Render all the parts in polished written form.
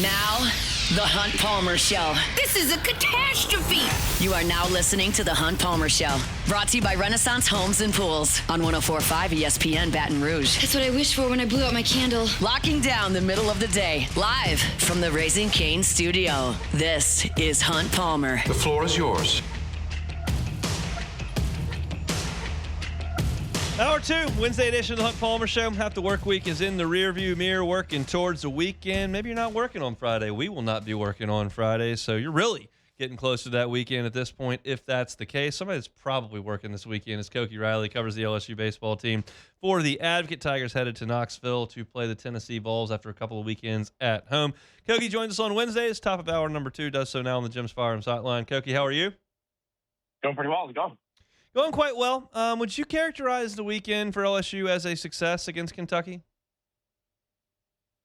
Now, The Hunt Palmer Show. This is a catastrophe. You are now listening to The Hunt Palmer Show. Brought to you by Renaissance Homes and Pools on 104.5 ESPN Baton Rouge. That's what I wished for when I blew out my candle. Locking down the middle of the day. Live from the Raising Cane studio. This is Hunt Palmer. The floor is yours. Hour 2, Wednesday edition of the Hunt Palmer Show. Half the work week is in the rearview mirror, working towards the weekend. Maybe you're not working on Friday. We will not be working on Friday, so you're really getting close to that weekend at this point, if that's the case. Somebody that's probably working this weekend is Koki Riley, covers the LSU baseball team for the Advocate. Tigers headed to Knoxville to play the Tennessee Vols after a couple of weekends at home. Koki joins us on Wednesdays, top of hour number 2, does so now on the Jim's Firearms Hotline. Koki, how are you? Going pretty well. How's it going? Going quite well. Would you characterize the weekend for LSU as a success against Kentucky?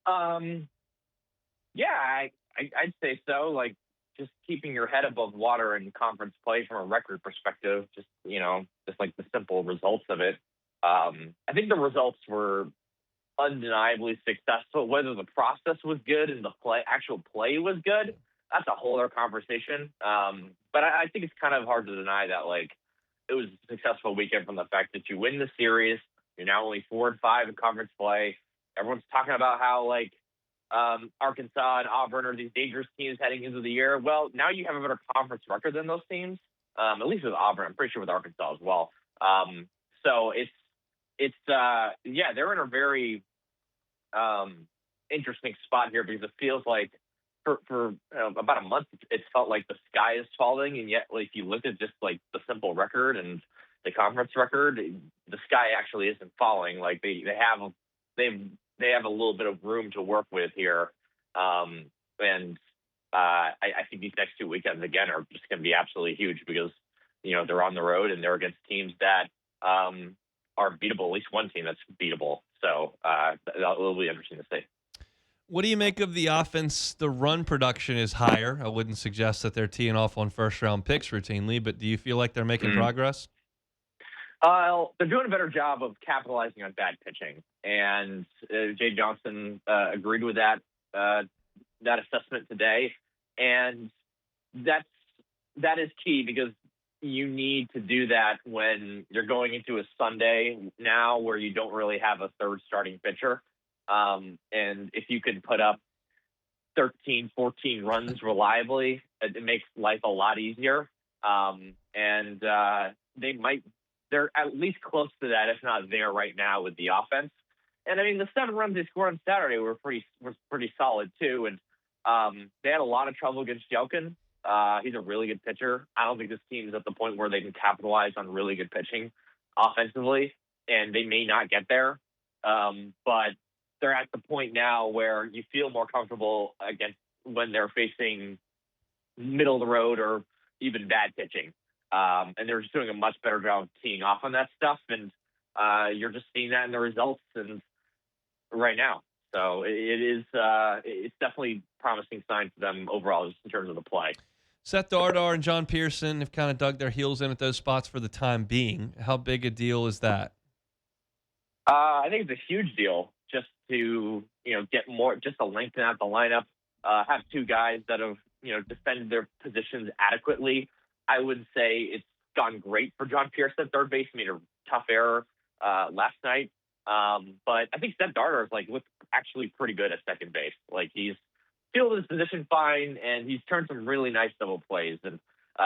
Yeah, I'd say so. Like, just keeping your head above water in conference play from a record perspective, just like the simple results of it. I think the results were undeniably successful. Whether the process was good and the actual play was good, that's a whole other conversation. But I think it's kind of hard to deny that, like, it was a successful weekend from the fact that you win the series. You're now only 4-5 in conference play. Everyone's talking about how, like, Arkansas and Auburn are these dangerous teams heading into the year. Well, now you have a better conference record than those teams, at least with Auburn. I'm pretty sure with Arkansas as well. So they're in a very interesting spot here because it feels like for about a month, it felt like the sky is falling, and yet, like, if you look at just like the simple record and the conference record, the sky actually isn't falling. Like they have a little bit of room to work with here, and I think these next 2 weekends again are just going to be absolutely huge because they're on the road and they're against teams that are beatable. At least one team that's beatable. So it'll be interesting to see. What do you make of the offense? The run production is higher. I wouldn't suggest that they're teeing off on first-round picks routinely, but do you feel like they're making progress? They're doing a better job of capitalizing on bad pitching, and Jay Johnson agreed with that assessment today, and that is key because you need to do that when you're going into a Sunday now where you don't really have a third starting pitcher. And if you can put up 13, 14 runs reliably, it makes life a lot easier. They're at least close to that, if not there right now with the offense. And I mean, the 7 runs they scored on Saturday were pretty solid too. And they had a lot of trouble against Jelkin. He's a really good pitcher. I don't think this team is at the point where they can capitalize on really good pitching offensively, and they may not get there. But they're at the point now where you feel more comfortable against when they're facing middle of the road or even bad pitching. And they're just doing a much better job of teeing off on that stuff. And you're just seeing that in the results and right now. So it's definitely promising signs for them overall, just in terms of the play. Seth Dardar and John Pearson have kind of dug their heels in at those spots for the time being. How big a deal is that? I think it's a huge deal just to, get more, just to lengthen out the lineup, have 2 guys that have, defended their positions adequately. I would say it's gone great for John Pearson at third base. Made a tough error last night. But I think Seth Dardar looked actually pretty good at second base. Like, he's fielded his position fine, and he's turned some really nice double plays. And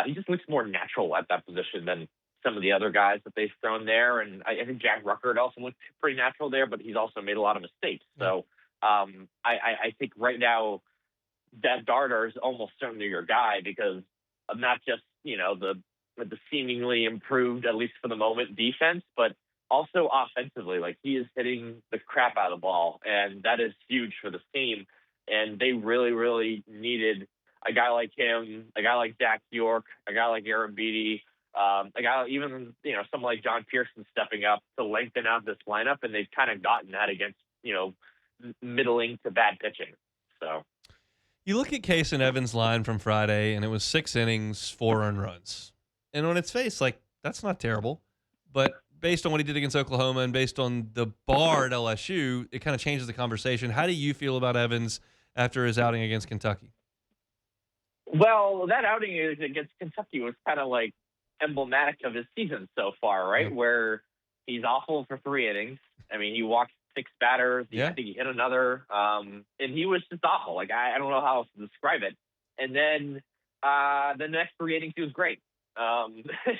he just looks more natural at that position than some of the other guys that they've thrown there. And I think Jack Ruckert also looked pretty natural there, but he's also made a lot of mistakes. So I think right now that Dardar is almost certainly your guy because of not just, the seemingly improved, at least for the moment, defense, but also offensively. Like, he is hitting the crap out of the ball, and that is huge for this team. And they really, really needed a guy like him, a guy like Zach York, a guy like Aaron Beatty, a guy even, someone like John Pearson stepping up to lengthen out this lineup, and they've kind of gotten that against, middling to bad pitching. So you look at Case and Evans' line from Friday, and it was 6 innings, 4 earned runs. And on its face, that's not terrible. But based on what he did against Oklahoma and based on the bar at LSU, it kind of changes the conversation. How do you feel about Evans after his outing against Kentucky? Well, that outing against Kentucky was kind of like emblematic of his season so far, right? Yeah. Where he's awful for 3 innings. I mean, he walked 6 batters. Yeah. I think he hit another. And he was just awful. Like, I don't know how else to describe it. And then the next 3 innings, he was great. I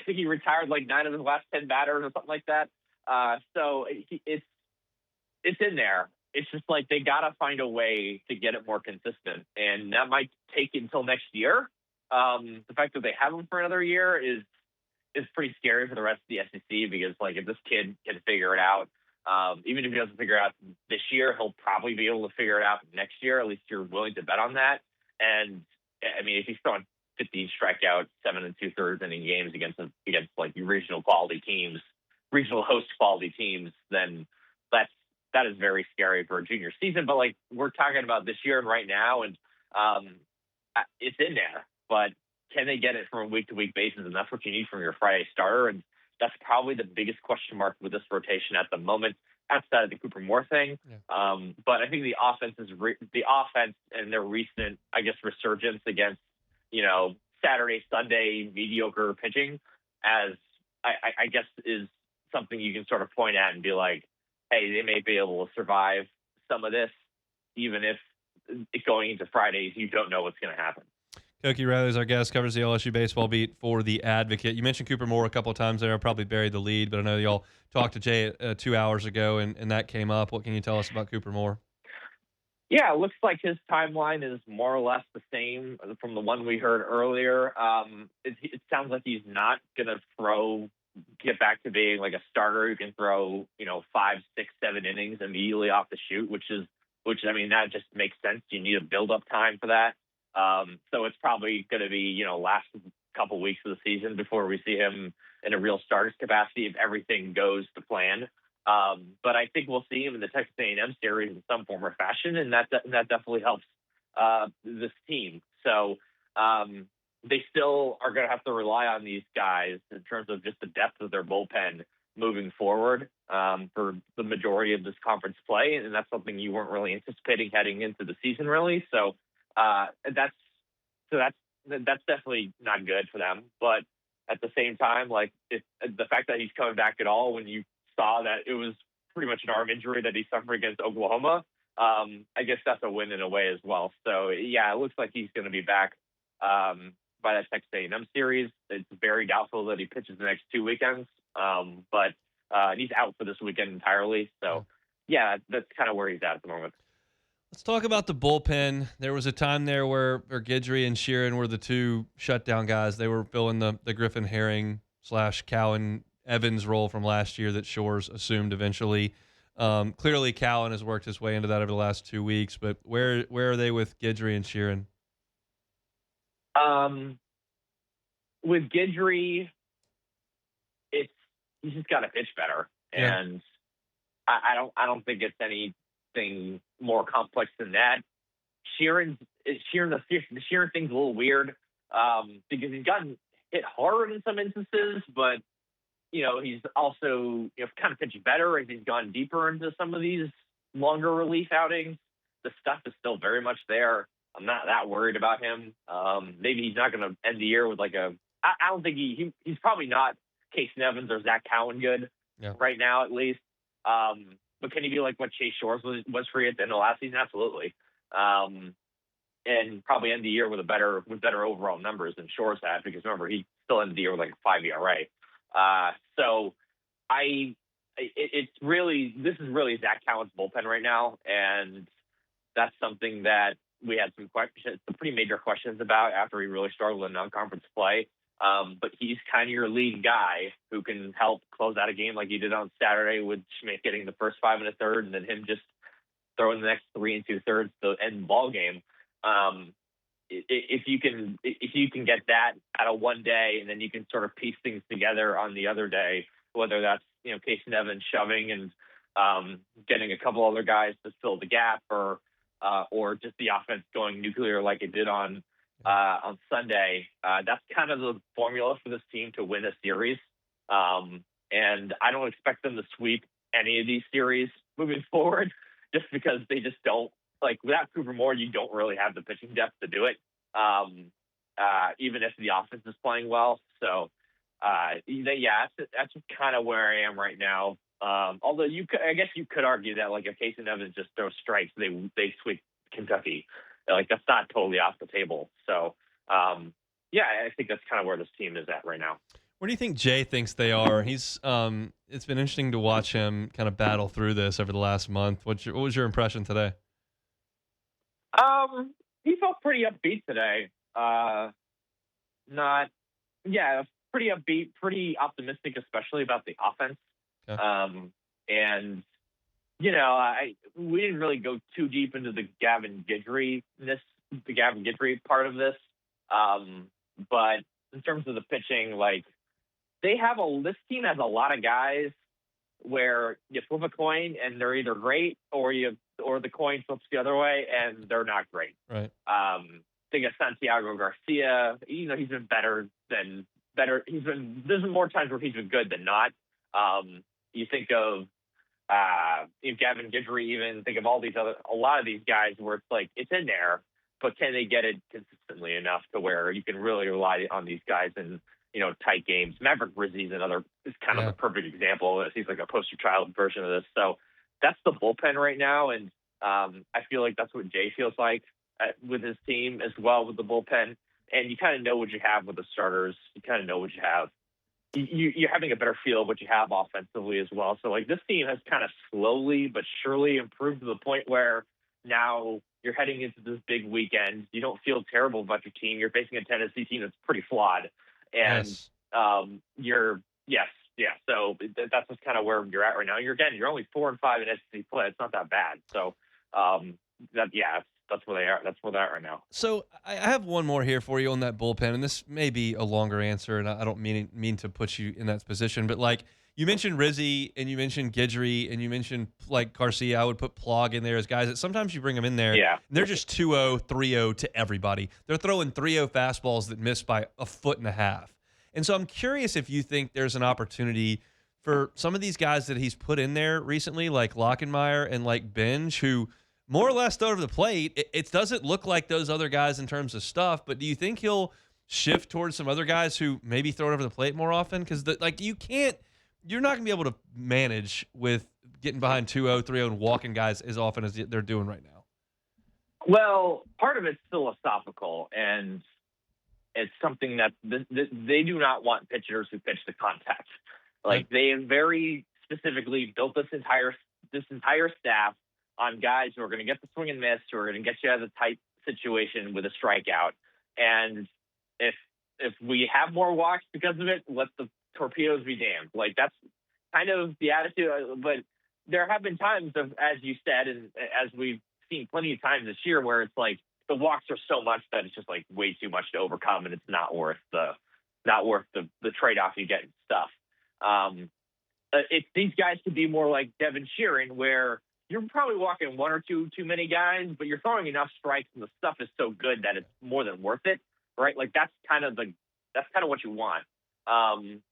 think he retired like 9 of his last 10 batters or something like that. So it's in there. It's just like they got to find a way to get it more consistent. And that might take until next year. The fact that they have him for another year is pretty scary for the rest of the SEC, because like if this kid can figure it out, even if he doesn't figure it out this year, he'll probably be able to figure it out next year. At least you're willing to bet on that. And I mean, if he's throwing 50 strikeout, 7 2/3 inning games against like regional host quality teams, then that is very scary for a junior season. But like we're talking about this year and right now, and it's in there. But can they get it from a week-to-week basis? And that's what you need from your Friday starter. And that's probably the biggest question mark with this rotation at the moment, outside of the Cooper Moore thing. Yeah. But I think the offense and their recent, I guess, resurgence against, Saturday, Sunday mediocre pitching, as I guess is something you can sort of point at and be like, hey, they may be able to survive some of this, even if going into Fridays, you don't know what's going to happen. Koki Riley is our guest, covers the LSU baseball beat for The Advocate. You mentioned Cooper Moore a couple of times there. I probably buried the lead, but I know y'all talked to Jay 2 hours ago, and that came up. What can you tell us about Cooper Moore? Yeah, it looks like his timeline is more or less the same from the one we heard earlier. It sounds like he's not going to get back to being like a starter who can throw, 5, 6, 7 innings immediately off the shoot, which I mean, that just makes sense. You need a build-up time for that. So it's probably going to be, last couple weeks of the season before we see him in a real starter's capacity if everything goes to plan. But I think we'll see him in the Texas A&M series in some form or fashion, and that definitely helps this team. So they still are going to have to rely on these guys in terms of just the depth of their bullpen moving forward for the majority of this conference play, and that's something you weren't really anticipating heading into the season, really. So that's definitely not good for them. But at the same time, like the fact that he's coming back at all when you saw that it was pretty much an arm injury that he suffered against Oklahoma, I guess that's a win in a way as well. So yeah, it looks like he's going to be back by that Texas A&M series. It's very doubtful that he pitches the next 2 weekends, but he's out for this weekend entirely. So yeah, that's kind of where he's at the moment. Let's talk about the bullpen. There was a time there where Guidry and Sheeran were the two shutdown guys. They were filling the Griffin Herring / Cowan Evans role from last year that Shores assumed eventually. Clearly, Cowan has worked his way into that over the last 2 weeks, but where are they with Guidry and Sheeran? With Guidry, he's just got to pitch better, yeah. And I don't think it's anything more complex than that. The Sheeran thing's a little weird because he's gotten hit hard in some instances, but he's also kind of pitching better as he's gone deeper into some of these longer relief outings. The stuff is still very much there. I'm not that worried about him. Maybe he's not going to end the year with like I don't think he's probably not Casey Evans or Zach Cowan good right now, at least. But can he be like what Chase Shores was for you at the end of last season? Absolutely. And probably end the year with better overall numbers than Shores had, because remember, he still ended the year with like a 5 ERA. So this is really Zach Cowan's bullpen right now, and that's something that we had some pretty major questions about after he really struggled in non-conference play. But he's kind of your lead guy who can help close out a game like he did on Saturday, with Schmidt getting the first 5 1/3 and then him just throwing the next 3 2/3 to end the ball game. If you can get that out of one day, and then you can sort of piece things together on the other day, whether that's Casey Evans shoving and getting a couple other guys to fill the gap, or just the offense going nuclear like it did on Sunday. That's kind of the formula for this team to win a series. And I don't expect them to sweep any of these series moving forward, just because they just don't like without Cooper Moore, you don't really have the pitching depth to do it, even if the offense is playing well. So, that's kind of where I am right now. Although I guess you could argue that like if Casey Evans just throws strikes, they sweep Kentucky. Like that's not totally off the table. So, I think that's kind of where this team is at right now. Where do you think Jay thinks they are? He's it's been interesting to watch him kind of battle through this over the last month. What was your impression today? He felt pretty upbeat today. Pretty upbeat, pretty optimistic, especially about the offense. Okay. And we didn't really go too deep into the Gavin Guidry part of this. But in terms of the pitching, like this team has a lot of guys where you flip a coin and they're either great or the coin flips the other way and they're not great. Right. Think of Santiago Garcia. He's been better. There's been more times where he's been good than not. You think of Gavin Guidry, even think of a lot of these guys where it's like it's in there, but can they get it consistently enough to where you can really rely on these guys in tight games? Maverick Rizzi is kind of the perfect example. He's like a poster child version of this. So that's the bullpen right now, and I feel like that's what Jay feels like with his team as well with the bullpen. And you kind of know what you have with the starters. You kind of know what you have. You're having a better feel of what you have offensively as well. So, like, this team has kind of slowly but surely improved to the point where now you're heading into this big weekend. You don't feel terrible about your team. You're facing a Tennessee team that's pretty flawed. And So that's just kind of where you're at right now. You're only 4-5 in SEC play. It's not that bad. So, that's where they are. That's where they're at right now. So I have one more here for you on that bullpen, and this may be a longer answer, and I don't mean to put you in that position, but like you mentioned Rizzi and you mentioned Guidry and you mentioned like Garcia. I would put Plog in there as guys that sometimes you bring them in there. Yeah. And they're just 2-0, 3-0 to everybody. They're throwing 3-0 fastballs that miss by 1.5 feet. And so I'm curious if you think there's an opportunity for some of these guys that he's put in there recently, like Lockenmeyer and like Benj, who more or less throw over the plate. It doesn't look like those other guys in terms of stuff, but do you think he'll shift towards some other guys who maybe throw it over the plate more often? Because you're not going to be able to manage with getting behind 2-0, 3-0 and walking guys as often as they're doing right now. Well, part of it's philosophical, and it's something that they do not want pitchers who pitch to contact. Like, they have very specifically built this entire staff on guys who are going to get the swing and miss, who are going to get you out of a tight situation with a strikeout. And if we have more walks because of it, let the torpedoes be damned. Like, that's kind of the attitude. But there have been times of, as you said, and as we've seen plenty of times this year, where it's like the walks are so much that it's just like way too much to overcome, and it's not worth the trade-off you get and stuff. If these guys could be more like Devin Sheeran, where you're probably walking one or two too many guys, but you're throwing enough strikes and the stuff is so good that it's more than worth it, right? Like that's kind of what you want.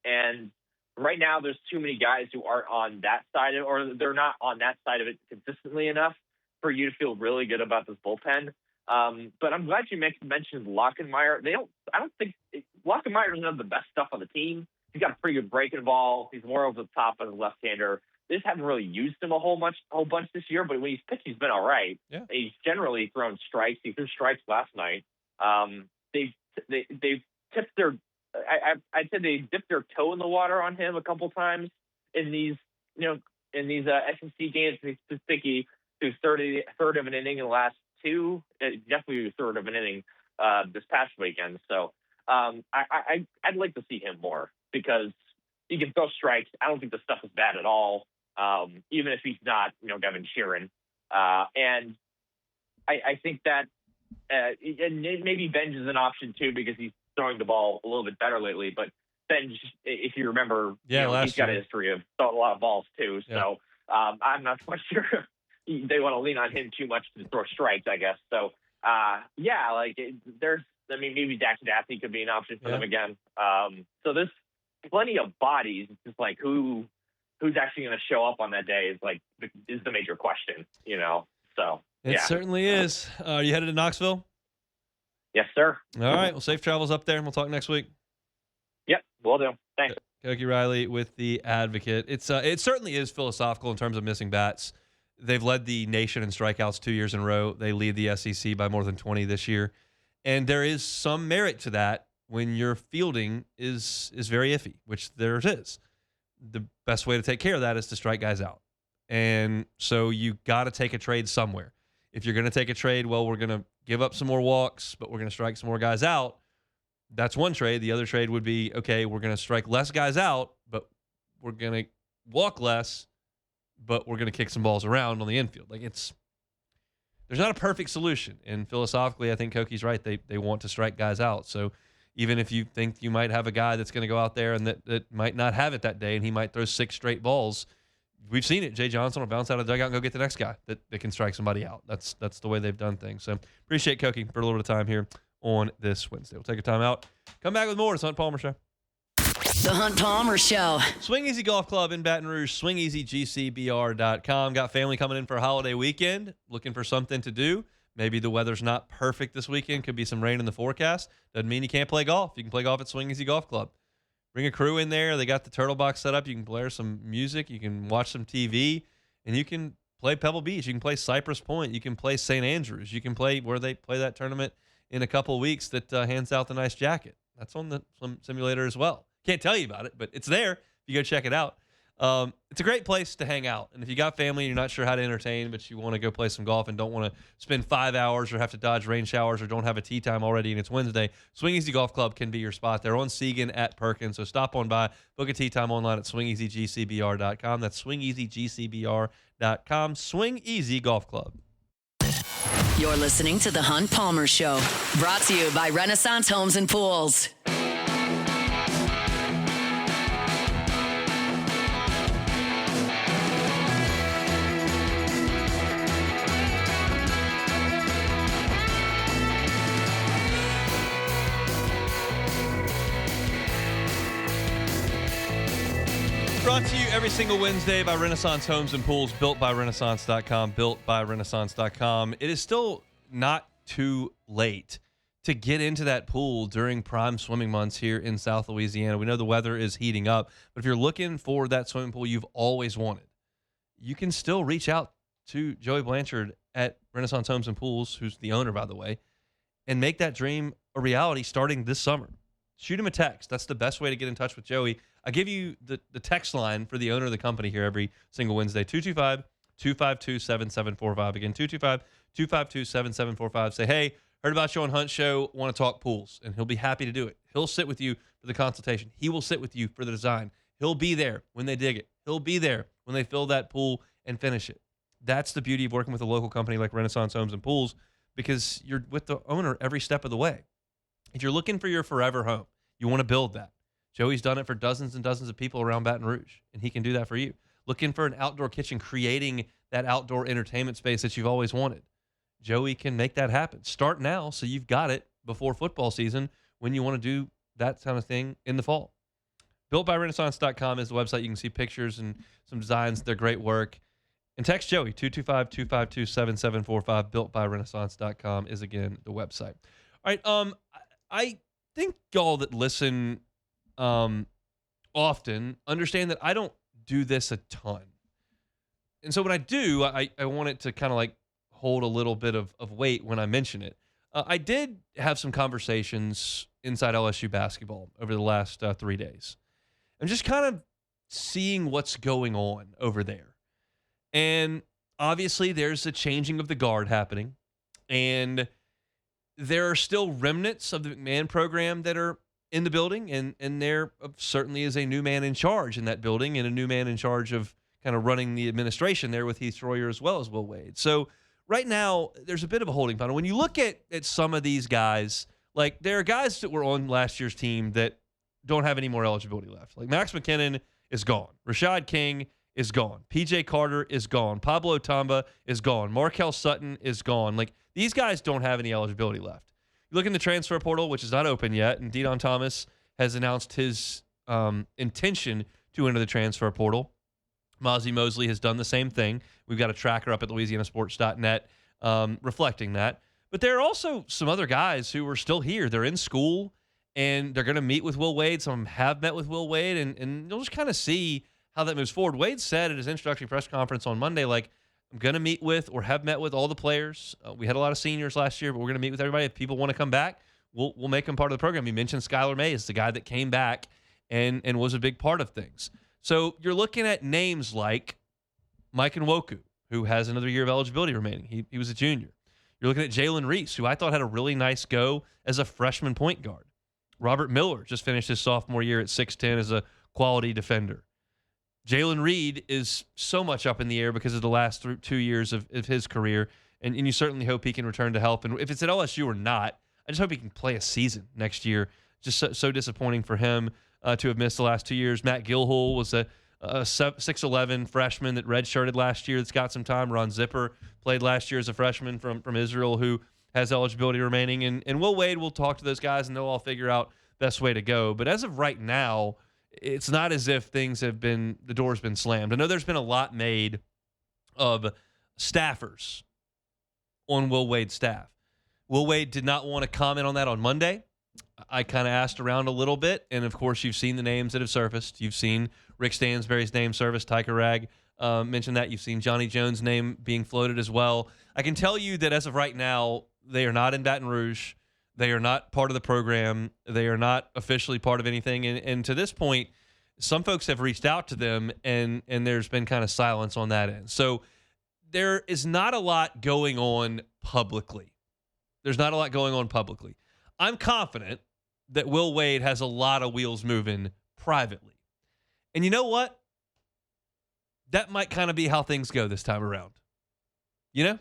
And right now there's too many guys who aren't on that side of, or they're not on that side of it consistently enough for you to feel really good about this bullpen. But I'm glad you mentioned Lockenmeyer. I don't think Lockenmeyer doesn't have the best stuff on the team. He's got a pretty good breaking ball. He's more over the top as a left-hander. They just haven't really used him a whole bunch this year, but when he's pitched, he's been all right. Yeah. He's generally thrown strikes. He threw strikes last night. They've tipped their, I'd say they dipped their toe in the water on him a couple times in these SEC games. I think he threw third of an inning in the last two, definitely third of an inning this past weekend. So I'd like to see him more because he can throw strikes. I don't think the stuff is bad at all, even if he's not, Devin Sheeran. And I think that and maybe Benj is an option too because he's throwing the ball a little bit better lately. But Benj, if you remember, he's got a history of throwing a lot of balls too. Yeah. So I'm not quite sure they want to lean on him too much to throw strikes, I guess. So maybe Dax Daphne could be an option for them again. So there's plenty of bodies. It's just like who's actually going to show up on that day is the major question, So It certainly is. Are you headed to Knoxville? Yes, sir. All right. Well, safe travels up there, and we'll talk next week. Yep, will do. Thanks. Koki Riley with The Advocate. It certainly is philosophical in terms of missing bats. They've led the nation in strikeouts 2 years in a row. They lead the SEC by more than 20 this year. And there is some merit to that when your fielding is very iffy, which theirs is. The best way to take care of that is to strike guys out. And so you got to take a trade somewhere. If you're going to take a trade, well, we're going to give up some more walks, but we're going to strike some more guys out. That's one trade. The other trade would be, okay, we're going to strike less guys out, but we're going to walk less, but we're going to kick some balls around on the infield. There's not a perfect solution. And philosophically, I think Koki's right. They want to strike guys out. So even if you think you might have a guy that's going to go out there and that might not have it that day and he might throw 6 straight balls, we've seen it. Jay Johnson will bounce out of the dugout and go get the next guy that can strike somebody out. That's the way they've done things. So appreciate Koki for a little bit of time here on this Wednesday. We'll take a time out. Come back with more. It's Hunt Palmer Show. The Hunt Palmer Show. Swing Easy Golf Club in Baton Rouge, swingeasygcbr.com. Got family coming in for a holiday weekend, looking for something to do. Maybe the weather's not perfect this weekend. Could be some rain in the forecast. Doesn't mean you can't play golf. You can play golf at Swing Easy Golf Club. Bring a crew in there. They got the turtle box set up. You can blare some music. You can watch some TV. And you can play Pebble Beach. You can play Cypress Point. You can play St. Andrews. You can play where they play that tournament in a couple of weeks that hands out the nice jacket. That's on the simulator as well. Can't tell you about it, but it's there. If you go check it out. It's a great place to hang out. And if you got family and you're not sure how to entertain, but you want to go play some golf and don't want to spend 5 hours or have to dodge rain showers or don't have a tee time already and it's Wednesday, Swing Easy Golf Club can be your spot. They're on Segan at Perkins. So stop on by, book a tee time online at swingeasygcbr.com. That's swingeasygcbr.com. Swing Easy Golf Club. You're listening to The Hunt Palmer Show, brought to you by Renaissance Homes and Pools. Brought to you every single Wednesday by Renaissance Homes and Pools, built by Renaissance.com, built by Renaissance.com. It is still not too late to get into that pool during prime swimming months here in South Louisiana. We know the weather is heating up, but if you're looking for that swimming pool you've always wanted, you can still reach out to Joey Blanchard at Renaissance Homes and Pools, who's the owner, by the way, and make that dream a reality starting this summer. Shoot him a text. That's the best way to get in touch with Joey. I give you the text line for the owner of the company here every single Wednesday, 225-252-7745. Again, 225-252-7745. Say, hey, heard about you on Hunt Show, want to talk pools, and he'll be happy to do it. He'll sit with you for the consultation. He will sit with you for the design. He'll be there when they dig it. He'll be there when they fill that pool and finish it. That's the beauty of working with a local company like Renaissance Homes and Pools, because you're with the owner every step of the way. If you're looking for your forever home, you want to build that. Joey's done it for dozens and dozens of people around Baton Rouge, and he can do that for you. Looking for an outdoor kitchen, creating that outdoor entertainment space that you've always wanted. Joey can make that happen. Start now so you've got it before football season when you want to do that kind of thing in the fall. BuiltByRenaissance.com is the website. You can see pictures and some designs. They're great work. And text Joey, 225-252-7745. BuiltByRenaissance.com is, again, the website. All right, I think y'all that listen often understand that I don't do this a ton. And so when I do, I want it to kind of like hold a little bit of weight when I mention it. I did have some conversations inside LSU basketball over the last 3 days. I'm just kind of seeing what's going on over there. And obviously there's a changing of the guard happening. And there are still remnants of the McMahon program that are in the building, and there certainly is a new man in charge in that building and a new man in charge of kind of running the administration there with Heath Schroyer as well as Will Wade. So right now, there's a bit of a holding pattern. When you look at some of these guys, like there are guys that were on last year's team that don't have any more eligibility left. Like Max McKinnon is gone. Rashad King is gone. PJ Carter is gone. Pablo Tamba is gone. Markel Sutton is gone. Like these guys don't have any eligibility left. You look in the transfer portal, which is not open yet, and Dedon Thomas has announced his intention to enter the transfer portal. Mozzie Mosley has done the same thing. We've got a tracker up at LouisianaSports.net reflecting that. But there are also some other guys who are still here. They're in school, and they're going to meet with Will Wade. Some of them have met with Will Wade, and you'll just kind of see how that moves forward. Wade said at his introductory press conference on Monday, like, I'm going to meet with or have met with all the players. We had a lot of seniors last year, but we're going to meet with everybody. If people want to come back, we'll make them part of the program. He mentioned Skylar Mays, the guy that came back and was a big part of things. So you're looking at names like Mike Nwoku, who has another year of eligibility remaining. He was a junior. You're looking at Jalen Reese, who I thought had a really nice go as a freshman point guard. Robert Miller just finished his sophomore year at 6'10" as a quality defender. Jalen Reed is so much up in the air because of the last 2 years of his career, and you certainly hope he can return to help. And if it's at LSU or not, I just hope he can play a season next year. Just so disappointing for him to have missed the last 2 years. Matt Gilhole was a 6'11" freshman that redshirted last year that's got some time. Ron Zipper played last year as a freshman from Israel who has eligibility remaining. And Will Wade will talk to those guys, and they'll all figure out best way to go. But as of right now, it's not as if the door's been slammed. I know there's been a lot made of staffers on Will Wade's staff. Will Wade did not want to comment on that on Monday. I kind of asked around a little bit, and of course you've seen the names that have surfaced. You've seen Rick Stansberry's name surface. Tyker Rag mentioned that. You've seen Johnny Jones' name being floated as well. I can tell you that as of right now, they are not in Baton Rouge. They are not part of the program. They are not officially part of anything. And to this point, some folks have reached out to them, and there's been kind of silence on that end. So there is not a lot going on publicly. I'm confident that Will Wade has a lot of wheels moving privately. And you know what? That might kind of be how things go this time around. You know?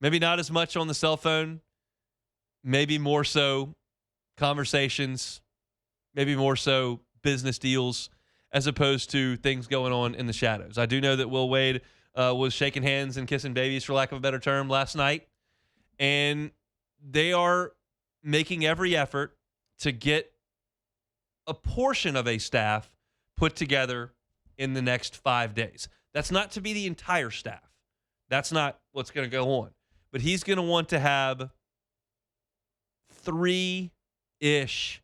Maybe not as much on the cell phone. Maybe more so conversations. Maybe more so business deals as opposed to things going on in the shadows. I do know that Will Wade was shaking hands and kissing babies, for lack of a better term, last night. And they are making every effort to get a portion of a staff put together in the next 5 days. That's not to be the entire staff. That's not what's going to go on. But he's going to want to have 3-ish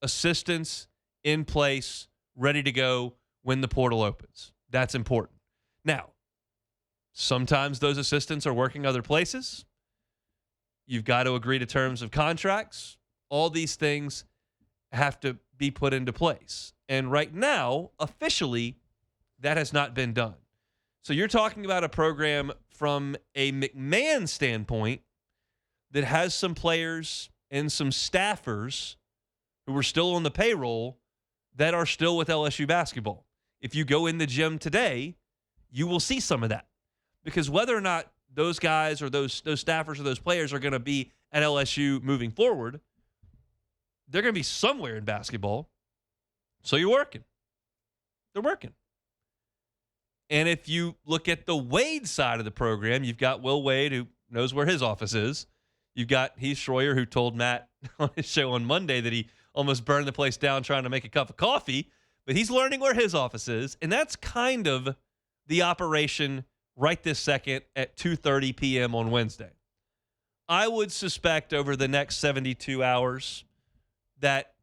assistants in place, ready to go when the portal opens. That's important. Now, sometimes those assistants are working other places. You've got to agree to terms of contracts. All these things have to be put into place. And right now, officially, that has not been done. So you're talking about a program from a McMahon standpoint that has some players and some staffers who are still on the payroll that are still with LSU basketball. If you go in the gym today, you will see some of that. Because whether or not those guys or those staffers or those players are going to be at LSU moving forward, they're going to be somewhere in basketball. So you're working. They're working. And if you look at the Wade side of the program, you've got Will Wade, who knows where his office is. You've got Heath Schroyer, who told Matt on his show on Monday that he almost burned the place down trying to make a cup of coffee, but he's learning where his office is. And that's kind of the operation right this second at 2:30 p.m. on Wednesday. I would suspect over the next 72 hours that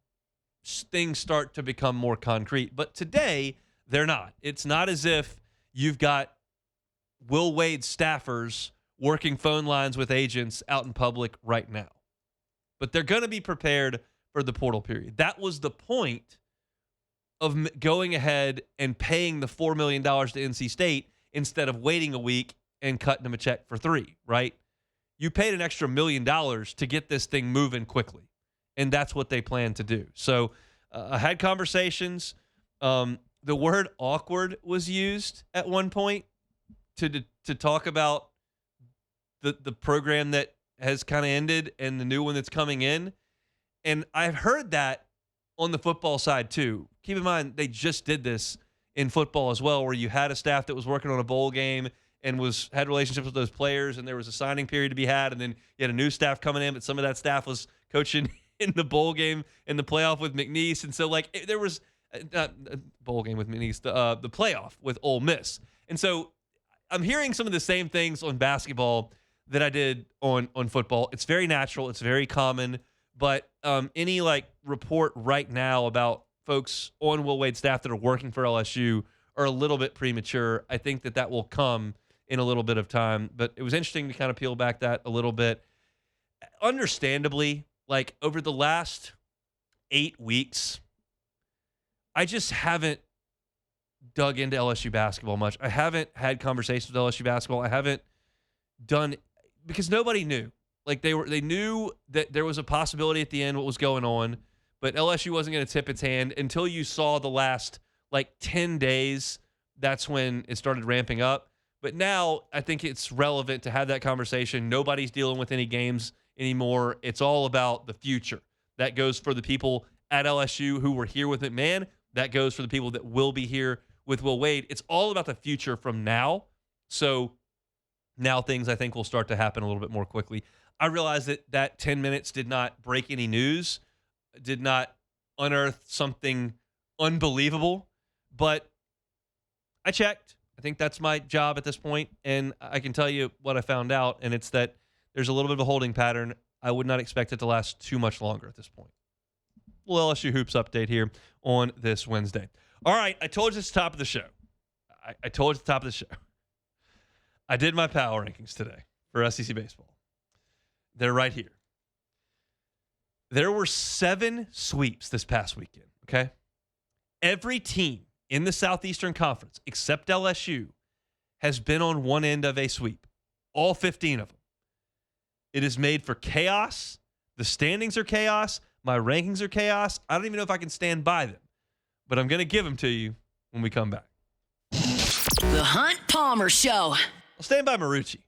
things start to become more concrete. But today, they're not. It's not as if you've got Will Wade staffers working phone lines with agents out in public right now. But they're going to be prepared for the portal period. That was the point of going ahead and paying the $4 million to NC State instead of waiting a week and cutting them a check for $3 million, right? You paid an extra $1 million to get this thing moving quickly, and that's what they plan to do. So I had conversations. The word awkward was used at one point to talk about the program that has kind of ended and the new one that's coming in. And I've heard that on the football side too. Keep in mind, they just did this in football as well, where you had a staff that was working on a bowl game and had relationships with those players, and there was a signing period to be had, and then you had a new staff coming in, but some of that staff was coaching in the bowl game in the playoff with McNeese. And so, like, there was not a bowl game with McNeese, the playoff with Ole Miss. And so I'm hearing some of the same things on basketball that I did on football. It's very natural. It's very common. But any report right now about folks on Will Wade's staff that are working for LSU are a little bit premature. I think that will come in a little bit of time. But it was interesting to kind of peel back that a little bit. Understandably, over the last 8 weeks, I just haven't dug into LSU basketball much. I haven't had conversations with LSU basketball. I haven't done because nobody knew. They knew that there was a possibility at the end what was going on, but LSU wasn't going to tip its hand until you saw the last 10 days. That's when it started ramping up. But now I think it's relevant to have that conversation. Nobody's dealing with any games anymore. It's all about the future. That goes for the people at LSU who were here with McMahon. That goes for the people that will be here with Will Wade. It's all about the future from now. So now things, I think, will start to happen a little bit more quickly. I realize that 10 minutes did not break any news, did not unearth something unbelievable, but I checked. I think that's my job at this point, and I can tell you what I found out, and it's that there's a little bit of a holding pattern. I would not expect it to last too much longer at this point. Little LSU Hoops update here on this Wednesday. All right, I told you at the top of the show. I told you at the top of the show. I did my power rankings today for SEC baseball. They're right here. There were 7 sweeps this past weekend, okay? Every team in the Southeastern Conference, except LSU, has been on one end of a sweep. All 15 of them. It is made for chaos. The standings are chaos. My rankings are chaos. I don't even know if I can stand by them. But I'm going to give them to you when we come back. The Hunt Palmer Show. I'll stand by Marucci.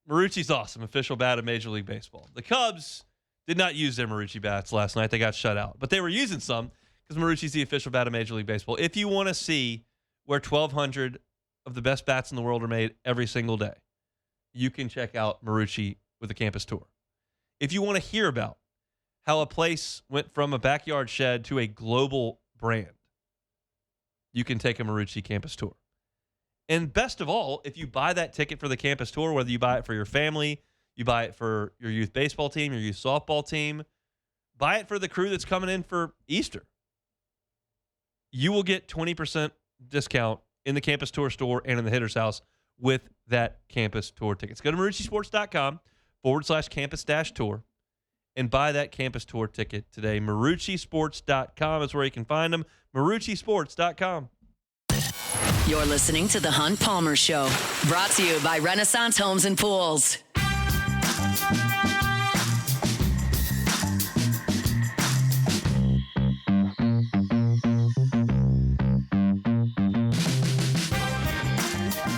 Marucci's awesome. Official bat of Major League Baseball. The Cubs did not use their Marucci bats last night. They got shut out. But they were using some because Marucci's the official bat of Major League Baseball. If you want to see where 1,200 of the best bats in the world are made every single day, you can check out Marucci with a campus tour. If you want to hear about how a place went from a backyard shed to a global brand, you can take a Marucci campus tour. And best of all, if you buy that ticket for the campus tour, whether you buy it for your family, you buy it for your youth baseball team, your youth softball team, buy it for the crew that's coming in for Easter, you will get 20% discount in the campus tour store and in the hitter's house with that campus tour tickets. Go to maruccisports.com/campus-tour and buy that campus tour ticket today. maruccisports.com is where you can find them. maruccisports.com. You're listening to The Hunt Palmer Show, brought to you by Renaissance Homes and Pools.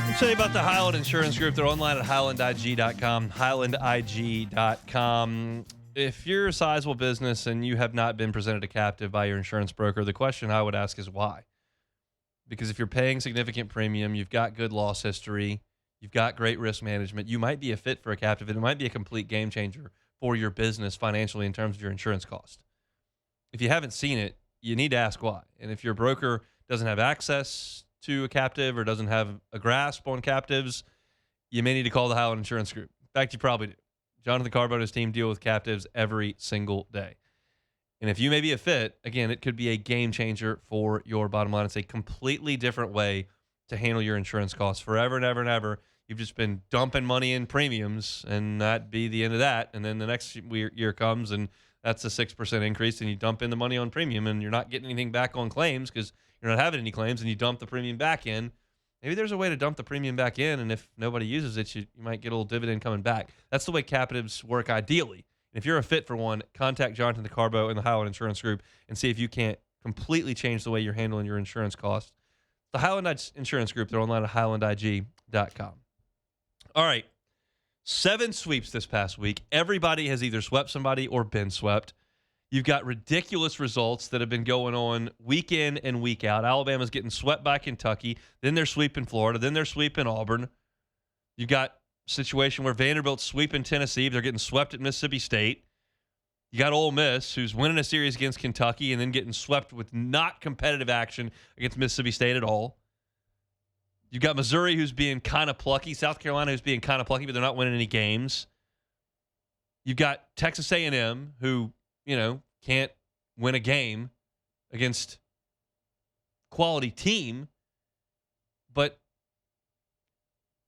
I'll tell you about the Highland Insurance Group. They're online at highlandig.com, highlandig.com. If you're a sizable business and you have not been presented a captive by your insurance broker, the question I would ask is why? Because if you're paying significant premium, you've got good loss history, you've got great risk management, you might be a fit for a captive, and it might be a complete game changer for your business financially in terms of your insurance cost. If you haven't seen it, you need to ask why. And if your broker doesn't have access to a captive or doesn't have a grasp on captives, you may need to call the Highland Insurance Group. In fact, you probably do. Jonathan Carbo and his team deal with captives every single day. And if you may be a fit, again, it could be a game changer for your bottom line. It's a completely different way to handle your insurance costs. Forever and ever and ever, you've just been dumping money in premiums, and that'd be the end of that. And then the next year comes, and that's a 6% increase, and you dump in the money on premium, and you're not getting anything back on claims because you're not having any claims, and you dump the premium back in. Maybe there's a way to dump the premium back in, and if nobody uses it, you might get a little dividend coming back. That's the way captives work ideally. If you're a fit for one, contact Jonathan DeCarbo and the Highland Insurance Group and see if you can't completely change the way you're handling your insurance costs. The Highland Insurance Group, they're online at highlandig.com. All right, 7 sweeps this past week. Everybody has either swept somebody or been swept. You've got ridiculous results that have been going on week in and week out. Alabama's getting swept by Kentucky. Then they're sweeping Florida. Then they're sweeping Auburn. You've got situation where Vanderbilt's sweeping Tennessee. They're getting swept at Mississippi State. You got Ole Miss, who's winning a series against Kentucky and then getting swept with not competitive action against Mississippi State at all. You've got Missouri, who's being kind of plucky. South Carolina, who's being kind of plucky, but they're not winning any games. You've got Texas A&M, who, can't win a game against quality team, but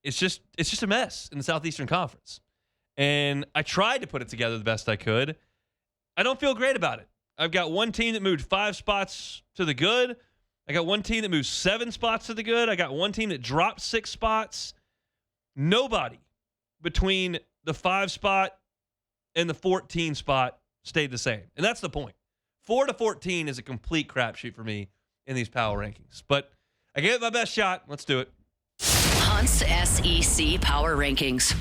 it's just a mess in the Southeastern Conference. And I tried to put it together the best I could. I don't feel great about it. I've got one team that moved 5 spots to the good. I got one team that moved 7 spots to the good. I got one team that dropped 6 spots. Nobody between the 5 spot and the 14 spot stayed the same. And that's the point. 4 to 14 is a complete crapshoot for me in these power rankings. But I gave it my best shot. Let's do it. Hunt's SEC Power Rankings.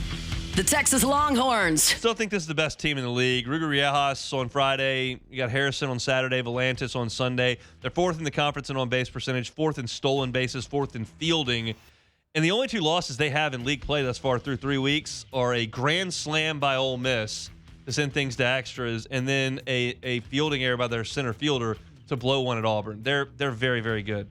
The Texas Longhorns. Still think this is the best team in the league. Ruger Riejas on Friday. You got Harrison on Saturday. Volantis on Sunday. They're 4th in the conference in on-base percentage, 4th in stolen bases, 4th in fielding. And the only 2 losses they have in league play thus far through 3 weeks are a grand slam by Ole Miss to send things to extras, and then a fielding error by their center fielder to blow one at Auburn. They're very, very good.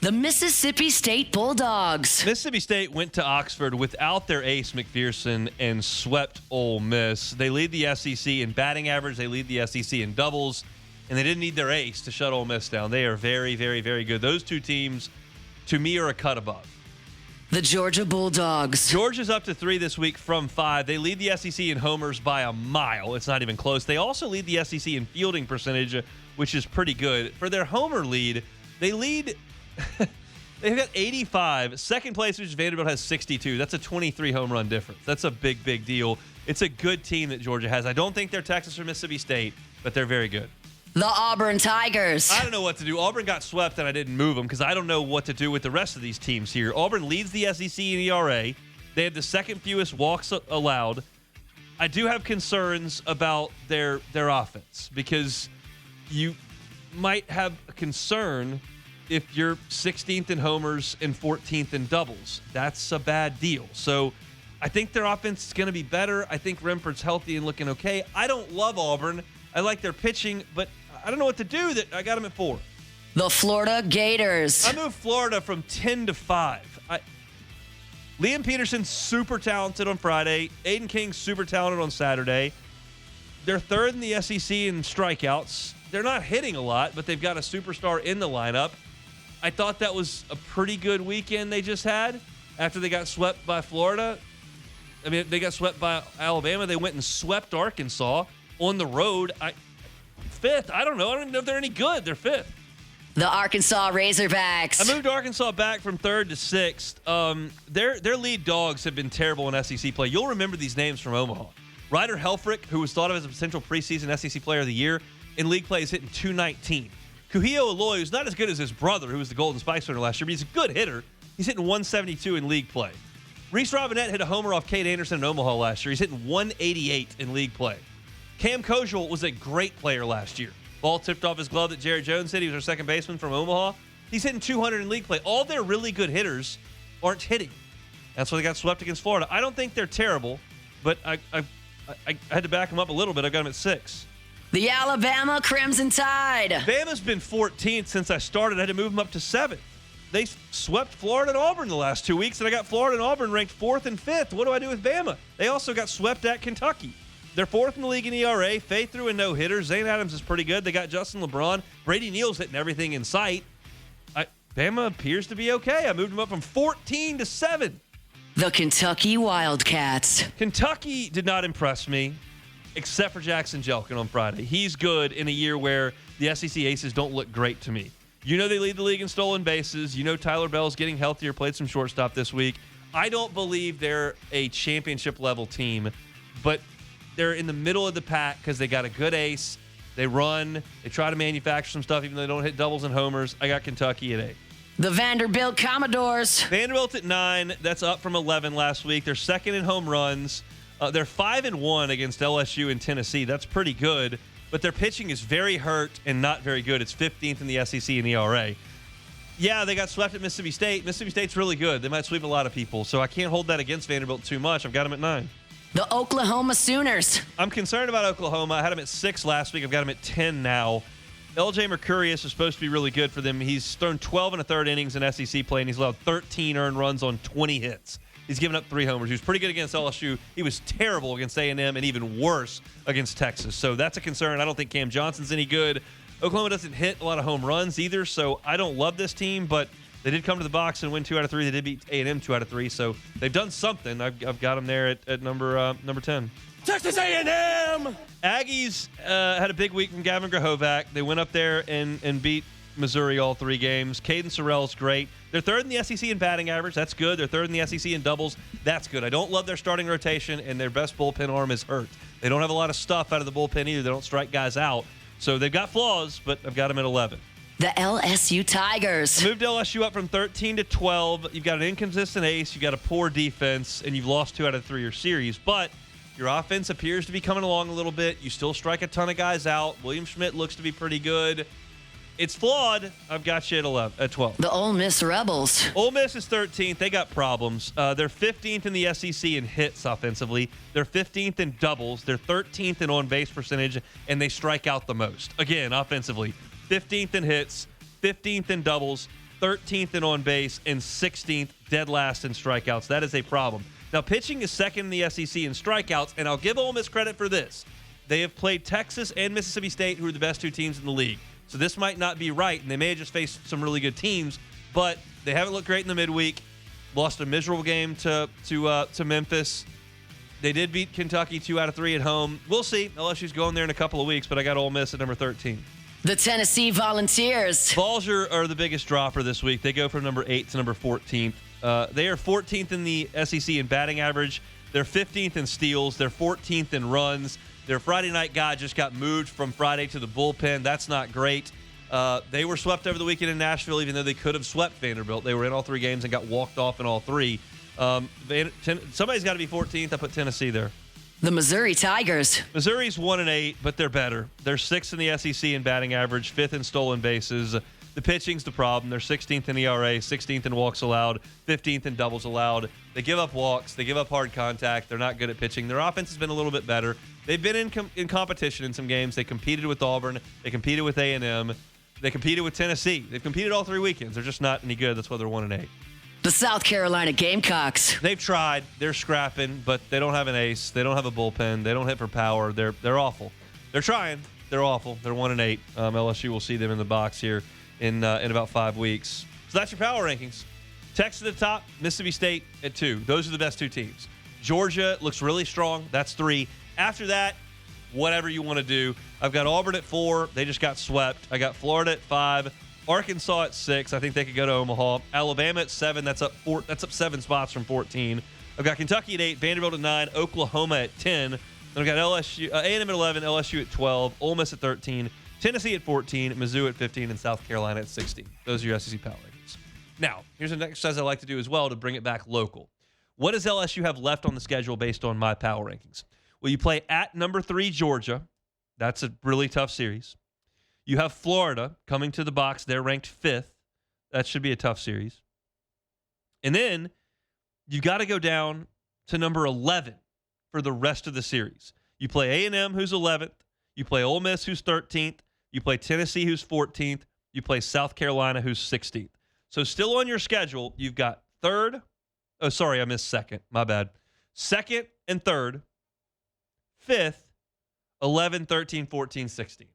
The Mississippi State Bulldogs. Mississippi State went to Oxford without their ace McPherson and swept Ole Miss. They lead the SEC in batting average. They lead the SEC in doubles, and they didn't need their ace to shut Ole Miss down. They are very, very, very good. Those 2 teams, to me, are a cut above. The Georgia Bulldogs. Georgia's up to 3 this week from 5. They lead the SEC in homers by a mile. It's not even close. They also lead the SEC in fielding percentage, which is pretty good. For their homer lead, they lead... They've got 85. Second place, which is Vanderbilt, has 62. That's a 23 home run difference. That's a big, big deal. It's a good team that Georgia has. I don't think they're Texas or Mississippi State, but they're very good. The Auburn Tigers. I don't know what to do. Auburn got swept, and I didn't move them because I don't know what to do with the rest of these teams here. Auburn leads the SEC in ERA. They have the second fewest walks allowed. I do have concerns about their offense because you might have a concern if you're 16th in homers and 14th in doubles. That's a bad deal. So I think their offense is going to be better. I think Rempert's healthy and looking okay. I don't love Auburn. I like their pitching, but I don't know what to do. That I got them at 4. The Florida Gators. I moved Florida from 10 to 5. Liam Peterson's super talented on Friday. Aiden King's super talented on Saturday. They're 3rd in the SEC in strikeouts. They're not hitting a lot, but they've got a superstar in the lineup. I thought that was a pretty good weekend they just had after they got swept by Florida. I mean, they got swept by Alabama. They went and swept Arkansas on the road. 5th. I don't know. I don't even know if they're any good. They're 5th. The Arkansas Razorbacks. I moved Arkansas back from 3rd to 6th. Their lead dogs have been terrible in SEC play. You'll remember these names from Omaha. Ryder Helfrich, who was thought of as a potential preseason SEC Player of the Year, in league play is hitting .219. Kuhio Aloy, who's not as good as his brother, who was the Golden Spikes winner last year, but he's a good hitter. He's hitting .172 in league play. Reese Robinette hit a homer off Cade Anderson in Omaha last year. He's hitting .188 in league play. Cam Kojal was a great player last year. Ball tipped off his glove that Jared Jones hit. He was our second baseman from Omaha. He's hitting .200 in league play. All their really good hitters aren't hitting. That's why they got swept against Florida. I don't think they're terrible, but I had to back them up a little bit. I got them at 6. The Alabama Crimson Tide. Bama's been 14th since I started. I had to move them up to 7th. They swept Florida and Auburn the last 2 weeks, and I got Florida and Auburn ranked 4th and 5th. What do I do with Bama? They also got swept at Kentucky. They're 4th in the league in ERA. Faye threw a no-hitter. Zane Adams is pretty good. They got Justin LeBron. Brady Neal's hitting everything in sight. Bama appears to be okay. I moved them up from 14 to 7. The Kentucky Wildcats. Kentucky did not impress me, except for Jackson Jelkin on Friday. He's good in a year where the SEC aces don't look great to me. You know they lead the league in stolen bases. You know Tyler Bell's getting healthier, played some shortstop this week. I don't believe they're a championship-level team, but they're in the middle of the pack because they got a good ace. They run. They try to manufacture some stuff, even though they don't hit doubles and homers. I got Kentucky at 8. The Vanderbilt Commodores. Vanderbilt at 9. That's up from 11 last week. They're 2nd in home runs. They're 5-1 against LSU and Tennessee. That's pretty good, but their pitching is very hurt and not very good. It's 15th in the SEC in ERA. Yeah, they got swept at Mississippi State. Mississippi State's really good. They might sweep a lot of people, so I can't hold that against Vanderbilt too much. I've got them at 9. The Oklahoma Sooners. I'm concerned about Oklahoma. I had them at 6 last week. I've got them at 10 now. LJ Mercurius is supposed to be really good for them. He's thrown 12 and a third innings in SEC play, and he's allowed 13 earned runs on 20 hits. He's given up 3 homers. He was pretty good against LSU. He was terrible against A&M and even worse against Texas. So that's a concern. I don't think Cam Johnson's any good. Oklahoma doesn't hit a lot of home runs either, so I don't love this team, but they did come to the box and win 2 out of 3. They did beat A&M 2 out of 3, so they've done something. I've got them there at number 10. Texas A&M! Aggies had a big week from Gavin Grahovac. They went up there and beat Missouri all 3 games. Caden Sorrell's great. They're third in the SEC in batting average. That's good. They're third in the SEC in doubles. That's good. I don't love their starting rotation, and their best bullpen arm is hurt. They don't have a lot of stuff out of the bullpen either. They don't strike guys out. So they've got flaws, but I've got them at 11. The LSU Tigers. Moved LSU up from 13 to 12. You've got an inconsistent ace. You've got a poor defense, and you've lost 2 out of 3 of your series. But your offense appears to be coming along a little bit. You still strike a ton of guys out. William Schmidt looks to be pretty good. It's flawed. I've got you at 12. The Ole Miss Rebels. Ole Miss is 13th. They got problems. They're 15th in the SEC in hits offensively. They're 15th in doubles. They're 13th in on-base percentage, and they strike out the most. Again, offensively, 15th in hits, 15th in doubles, 13th in on-base, and 16th dead last in strikeouts. That is a problem. Now, pitching is second in the SEC in strikeouts, and I'll give Ole Miss credit for this. They have played Texas and Mississippi State, who are the best 2 teams in the league. So this might not be right, and they may have just faced some really good teams, but they haven't looked great in the midweek. Lost a miserable game to Memphis. They did beat Kentucky 2 out of 3 at home. We'll see. LSU's going there in a couple of weeks, but I got Ole Miss at number 13. The Tennessee Volunteers. Vols are the biggest dropper this week. They go from number 8 to number 14. They are 14th in the SEC in batting average. They're 15th in steals. They're 14th in runs. Their Friday night guy just got moved from Friday to the bullpen. That's not great. They were swept over the weekend in Nashville, even though they could have swept Vanderbilt. They were in all 3 games and got walked off in all 3. Somebody's got to be 14th. I put Tennessee there. The Missouri Tigers. Missouri's 1-8, but they're better. They're 6th in the SEC in batting average, 5th in stolen bases. The pitching's the problem. They're 16th in ERA, 16th in walks allowed, 15th in doubles allowed. They give up walks. They give up hard contact. They're not good at pitching. Their offense has been a little bit better. They've been in competition in some games. They competed with Auburn. They competed with A&M. They competed with Tennessee. They've competed all 3 weekends. They're just not any good. That's why they're 1-8. The South Carolina Gamecocks. They've tried. They're scrapping, but they don't have an ace. They don't have a bullpen. They don't hit for power. They're awful. They're trying. They're awful. They're 1-8. LSU will see them in the box here in about 5 weeks. So that's your power rankings. Texas at the top, Mississippi State at 2. Those are the best 2 teams. Georgia looks really strong. That's 3. After that, whatever you want to do. I've got Auburn at 4. They just got swept. I got Florida at 5. Arkansas at 6. I think they could go to Omaha. Alabama at 7. That's up 7 spots from 14. I've got Kentucky at 8. Vanderbilt at 9. Oklahoma at 10. Then I've got LSU, A&M at 11. LSU at 12. Ole Miss at 13. Tennessee at 14. Mizzou at 15. And South Carolina at 16. Those are your SEC power rankings. Now, here's an exercise I like to do as well to bring it back local. What does LSU have left on the schedule based on my power rankings? Well, you play at number 3 Georgia. That's a really tough series. You have Florida coming to the box. They're ranked 5th. That should be a tough series. And then you got to go down to number 11 for the rest of the series. You play A&M, who's 11th. You play Ole Miss, who's 13th. You play Tennessee, who's 14th. You play South Carolina, who's 16th. So still on your schedule, you've got 3rd. Oh, sorry, I missed 2nd. My bad. 2nd and 3rd. 5th, 11, 13, 14, 16.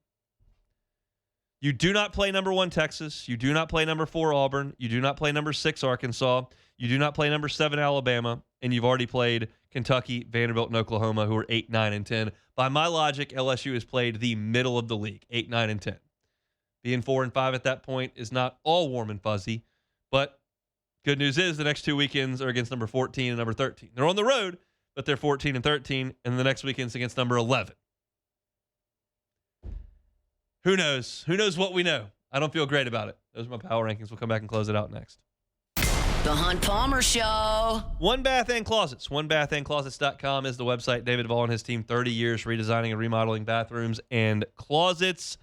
You do not play number 1 Texas. You do not play number 4 Auburn. You do not play number 6 Arkansas. You do not play number 7 Alabama. And you've already played Kentucky, Vanderbilt, and Oklahoma, who are 8, 9, and 10. By my logic, LSU has played the middle of the league, 8, 9, and 10. Being 4 and 5 at that point is not all warm and fuzzy. But good news is the next 2 weekends are against number 14 and number 13. They're on the road, but they're 14 and 13. And the next weekend's against number 11. Who knows? Who knows what we know? I don't feel great about it. Those are my power rankings. We'll come back and close it out next. The Hunt Palmer Show. One Bath and Closets. OneBathAndClosets.com is the website. David Vaughn and his team, 30 years redesigning and remodeling bathrooms and closets.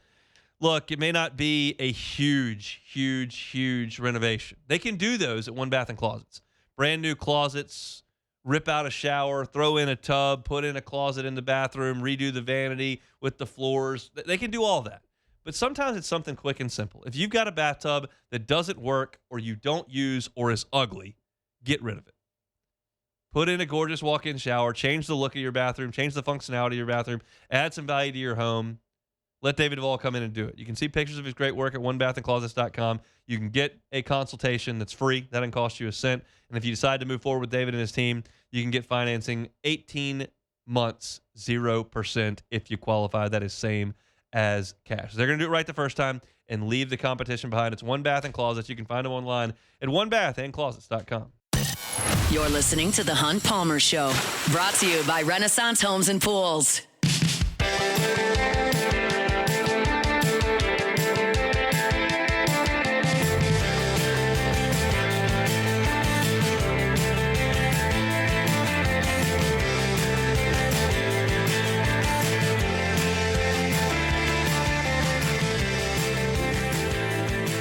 Look, it may not be a huge, huge, huge renovation. They can do those at One Bath and Closets. Brand new closets, rip out a shower, throw in a tub, put in a closet in the bathroom, redo the vanity with the floors. They can do all that. but sometimes it's something quick and simple. If you've got a bathtub that doesn't work or you don't use or is ugly, get rid of it. Put in a gorgeous walk-in shower, change the look of your bathroom, change the functionality of your bathroom, add some value to your home. Let David Duvall come in and do it. You can see pictures of his great work at onebathandclosets.com. You can get a consultation that's free. That doesn't cost you a cent. And if you decide to move forward with David and his team, you can get financing 18 months, 0% if you qualify. That is same as cash. They're going to do it right the first time and leave the competition behind. It's One Bath and Closets. You can find them online at onebathandclosets.com. You're listening to The Hunt Palmer Show, brought to you by Renaissance Homes and Pools.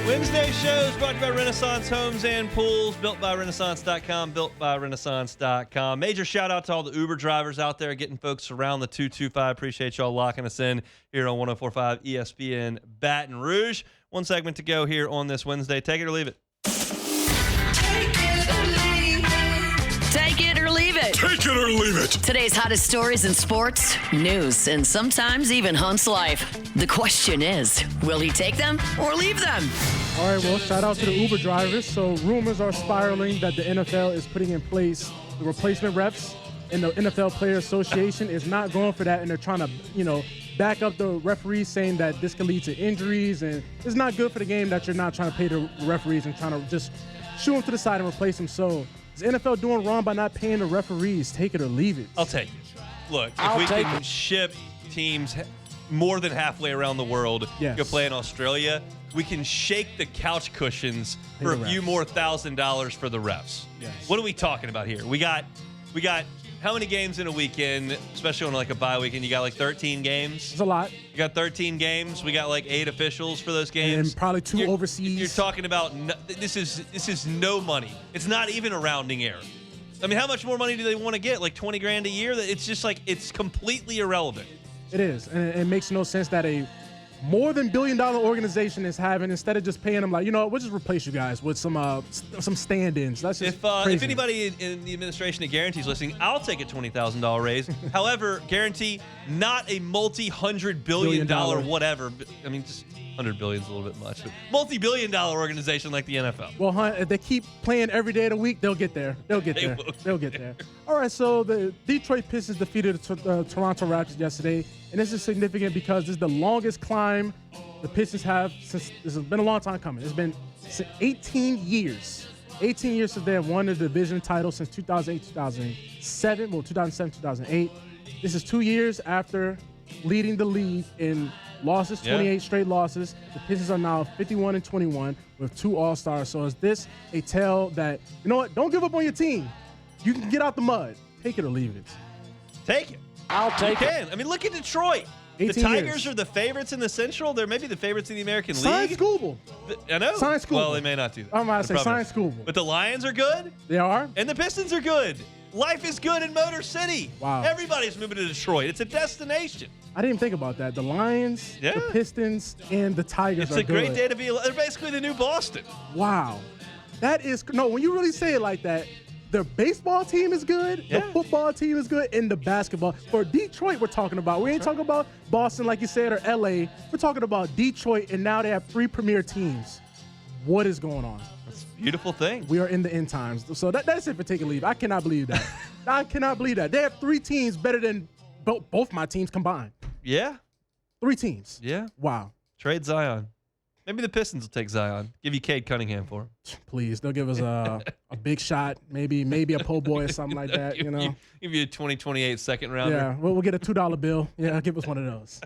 Wednesday shows brought to you by Renaissance Homes and Pools, built by Renaissance.com, built by Renaissance.com. Major shout out to all the Uber drivers out there getting folks around the 225. Appreciate y'all locking us in here on 104.5 ESPN Baton Rouge. One segment to go here on this Wednesday. Take it or leave it. Take it or leave it. Take it or leave it. Today's hottest stories in sports, news, and sometimes even Hunt's life. The question is, will he take them or leave them? All right, well, shout out to the Uber drivers. So rumors are spiraling that the NFL is putting in place the replacement refs, and the NFL Player Association is not going for that, and they're trying to, back up the referees, saying that this can lead to injuries, and it's not good for the game that you're not trying to pay the referees and trying to just shoo them to the side and replace them. So is the NFL doing wrong by not paying the referees? Take it or leave it. I'll take it. Look, if we can ship teams more than halfway around the world go play in Australia, we can shake the couch cushions for a few more $1,000 for the refs. Yes. What are we talking about here? We got how many games in a weekend, especially on like a bye weekend? You got like 13 games? It's a lot. You got 13 games. We got like 8 officials for those games. And probably 2 overseas. You're talking about this is no money. It's not even a rounding error. I mean, how much more money do they want to get? Like 20 grand a year? It's just like it's completely irrelevant. It is, and it makes no sense that a more than $1 billion organization is having, instead of just paying them, like, we'll just replace you guys with some stand-ins. That's just crazy. If anybody in the administration at Guarantee's listening, I'll take a $20,000 raise. However, Guarantee, not a multi-$100 billion whatever. I mean, just $100 billion is a little bit much, but multi-billion-dollar organization like the NFL. Well, Hunt, if they keep playing every day of the week, they'll get there. They'll get there. All right, so the Detroit Pistons defeated the Toronto Raptors yesterday, and this is significant because this is the longest climb the Pistons have since. This has been a long time coming. It's been 18 years. 18 years since they have won the division title since 2008, 2007. Well, 2007, 2008. This is 2 years after leading the league in losses, 28 straight losses. The Pistons are now 51-21 with 2 All-Stars. So is this a tell that, you know what, don't give up on your team. You can get out the mud. Take it or leave it. Take it. I'll take it. I mean, look at Detroit. The Tigers are the favorites in the Central. They're maybe the favorites in the American Sign League. Scooble. I know. Sign Scooble. Well, they may not do that. I'm about to say sign Scooble. But the Lions are good. They are. And the Pistons are good. Life is good in Motor City. Wow. Everybody's moving to Detroit. It's a destination. I didn't even think about that. The Lions, the Pistons, and the Tigers It's a great day to be. They're basically the new Boston. Wow. That is, when you really say it like that, the baseball team is good, the football team is good, and the basketball. For Detroit, we're talking about. We ain't talking about Boston, like you said, or LA. We're talking about Detroit, and now they have 3 premier teams. What is going on? That's a beautiful thing. We are in the end times. So that's it for Take and Leave. I cannot believe that. I cannot believe that. They have 3 teams better than both my teams combined. Yeah. 3 teams. Yeah. Wow. Trade Zion. Maybe the Pistons will take Zion. Give you Cade Cunningham for him. Please, they'll give us a big shot, maybe a po' boy or something like that. Give you a 2028 second rounder. Yeah, we'll get a $2 bill. Yeah, give us one of those.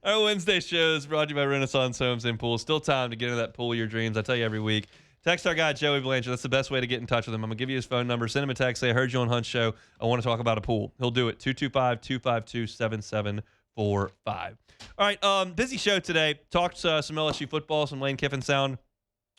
Our Wednesday show is brought to you by Renaissance Homes and Pools. Still time to get into that pool of your dreams. I tell you every week. Text our guy, Joey Blanchard. That's the best way to get in touch with him. I'm going to give you his phone number. Send him a text. Say, I heard you on Hunt's show. I want to talk about a pool. He'll do it. 225-252-7745. All right, busy show today. Talked some LSU football, some Lane Kiffin sound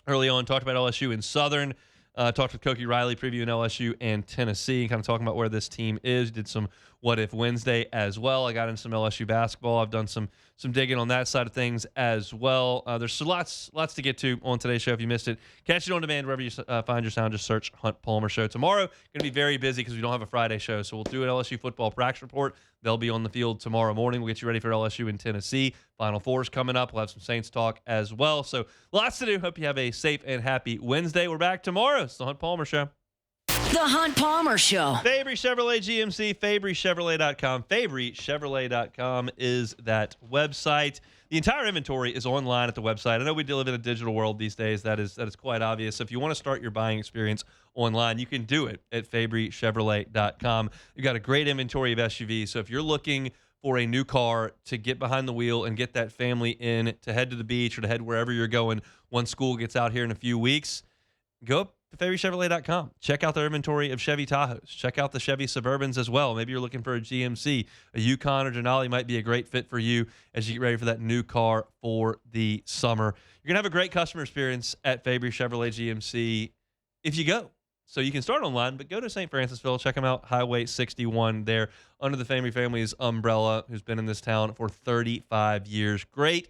early on. Talked about LSU in Southern. Talked with Koki Riley, previewing LSU and Tennessee, kind of talking about where this team is. Did some What If Wednesday as well. I got in some LSU basketball. I've done some digging on that side of things as well. There's lots to get to on today's show. If you missed it, catch it on demand wherever you find your sound. Just search Hunt Palmer Show. Tomorrow, going to be very busy because we don't have a Friday show. So we'll do an LSU football practice report. They'll be on the field tomorrow morning. We'll get you ready for LSU in Tennessee. Final Four's coming up. We'll have some Saints talk as well. So lots to do. Hope you have a safe and happy Wednesday. We're back tomorrow. It's the Hunt Palmer Show. The Hunt Palmer Show. Fabry Chevrolet GMC, FabryChevrolet.com. FabryChevrolet.com is that website. The entire inventory is online at the website. I know we live in a digital world these days. That is quite obvious. So if you want to start your buying experience online, you can do it at FabryChevrolet.com. You've got a great inventory of SUVs. So if you're looking for a new car to get behind the wheel and get that family in to head to the beach or to head wherever you're going once school gets out here in a few weeks, go up to FabryChevrolet.com. Check out their inventory of Chevy Tahoes. Check out the Chevy Suburbans as well. Maybe you're looking for a GMC. A Yukon or Denali might be a great fit for you as you get ready for that new car for the summer. You're going to have a great customer experience at Fabry Chevrolet GMC if you go. So you can start online, but go to St. Francisville. Check them out, Highway 61 there under the Fabry family's umbrella, who's been in this town for 35 years. Great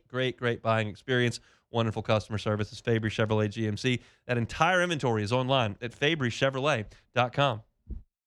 buying experience. Wonderful customer service. It's Fabry Chevrolet GMC. That entire inventory is online at FabryChevrolet.com.